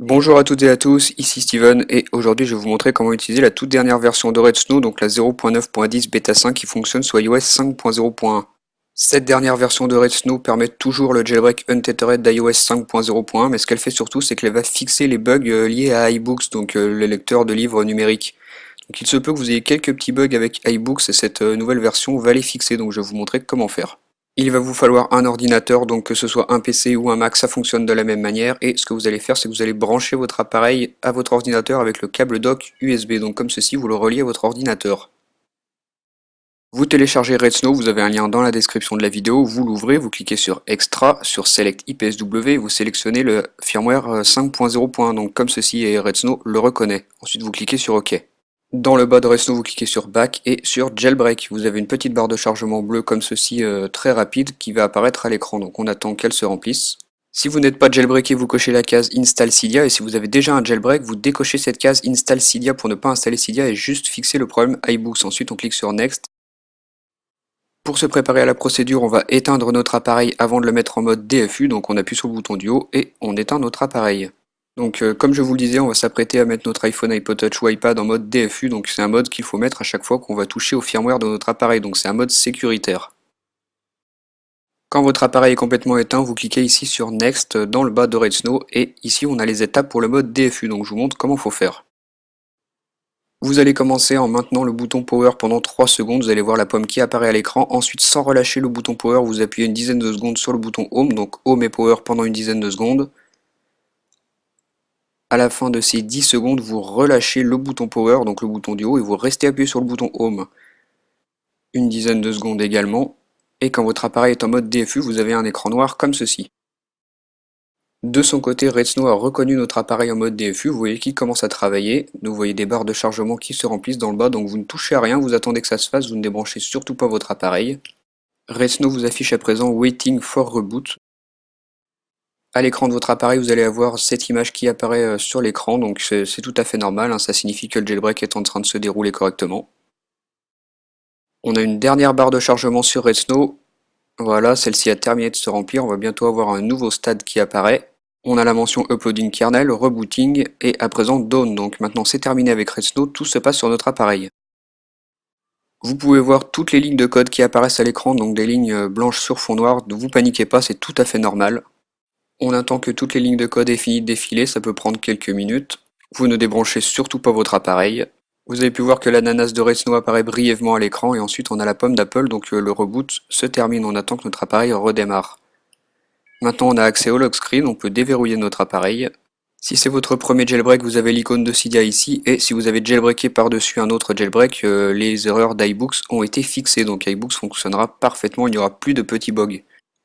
Bonjour à toutes et à tous, ici Steven et aujourd'hui je vais vous montrer comment utiliser la toute dernière version de Redsn, donc la 0.9.10 bêta 5 qui fonctionne sur iOS 5.0.1. Cette dernière version de Redsn permet toujours le jailbreak untethered d'iOS 5.0.1, mais ce qu'elle fait surtout c'est qu'elle va fixer les bugs liés à iBooks, donc le lecteur de livres numériques. Donc il se peut que vous ayez quelques petits bugs avec iBooks et cette nouvelle version va les fixer, donc je vais vous montrer comment faire. Il va vous falloir un ordinateur, donc que ce soit un PC ou un Mac, ça fonctionne de la même manière. Et ce que vous allez faire, c'est que vous allez brancher votre appareil à votre ordinateur avec le câble dock USB. Donc comme ceci, vous le reliez à votre ordinateur. Vous téléchargez Redsn, vous avez un lien dans la description de la vidéo, vous l'ouvrez, vous cliquez sur Extra, sur Select IPSW, vous sélectionnez le firmware 5.0.1, donc comme ceci et Redsn le reconnaît. Ensuite vous cliquez sur OK. Dans le bas de Redsn, vous cliquez sur Back et sur Jailbreak. Vous avez une petite barre de chargement bleue comme ceci très rapide qui va apparaître à l'écran, donc on attend qu'elle se remplisse. Si vous n'êtes pas jailbreaké, vous cochez la case Install Cydia et si vous avez déjà un jailbreak, vous décochez cette case Install Cydia pour ne pas installer Cydia et juste fixer le problème iBooks. Ensuite on clique sur Next. Pour se préparer à la procédure, on va éteindre notre appareil avant de le mettre en mode DFU, donc on appuie sur le bouton du haut et on éteint notre appareil. Donc comme je vous le disais, on va s'apprêter à mettre notre iPhone, iPod Touch ou iPad en mode DFU, donc c'est un mode qu'il faut mettre à chaque fois qu'on va toucher au firmware de notre appareil, donc c'est un mode sécuritaire. Quand votre appareil est complètement éteint, vous cliquez ici sur Next dans le bas de Redsn et ici on a les étapes pour le mode DFU, donc je vous montre comment il faut faire. Vous allez commencer en maintenant le bouton Power pendant 3 secondes, vous allez voir la pomme qui apparaît à l'écran. Ensuite, sans relâcher le bouton Power, vous appuyez une dizaine de secondes sur le bouton Home, donc Home et Power pendant une dizaine de secondes. À la fin de ces 10 secondes, vous relâchez le bouton Power, donc le bouton du haut, et vous restez appuyé sur le bouton Home. Une dizaine de secondes également. Et quand votre appareil est en mode DFU, vous avez un écran noir comme ceci. De son côté, Redsn a reconnu notre appareil en mode DFU, vous voyez qu'il commence à travailler, vous voyez des barres de chargement qui se remplissent dans le bas, donc vous ne touchez à rien, vous attendez que ça se fasse, vous ne débranchez surtout pas votre appareil. Redsn vous affiche à présent Waiting for Reboot. À l'écran de votre appareil, vous allez avoir cette image qui apparaît sur l'écran, donc c'est tout à fait normal, hein, ça signifie que le jailbreak est en train de se dérouler correctement. On a une dernière barre de chargement sur Redsn, voilà, celle-ci a terminé de se remplir, on va bientôt avoir un nouveau stade qui apparaît. On a la mention Uploading Kernel, Rebooting et à présent Dawn. Donc maintenant c'est terminé avec Redsn, tout se passe sur notre appareil. Vous pouvez voir toutes les lignes de code qui apparaissent à l'écran, donc des lignes blanches sur fond noir, ne vous paniquez pas, c'est tout à fait normal. On attend que toutes les lignes de code aient fini de défiler, ça peut prendre quelques minutes. Vous ne débranchez surtout pas votre appareil. Vous avez pu voir que l'ananas de Redsn apparaît brièvement à l'écran et ensuite on a la pomme d'Apple, donc le reboot se termine, on attend que notre appareil redémarre. Maintenant on a accès au lock screen, on peut déverrouiller notre appareil. Si c'est votre premier jailbreak, vous avez l'icône de Cydia ici, et si vous avez jailbreaké par-dessus un autre jailbreak, les erreurs d'iBooks ont été fixées, donc iBooks fonctionnera parfaitement, il n'y aura plus de petits bugs.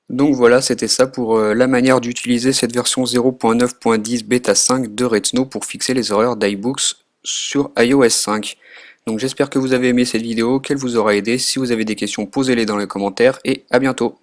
Donc voilà, c'était ça pour la manière d'utiliser cette version 0.9.10 bêta 5 de Redsn pour fixer les erreurs d'iBooks sur iOS 5. Donc j'espère que vous avez aimé cette vidéo, qu'elle vous aura aidé. Si vous avez des questions, posez-les dans les commentaires et à bientôt.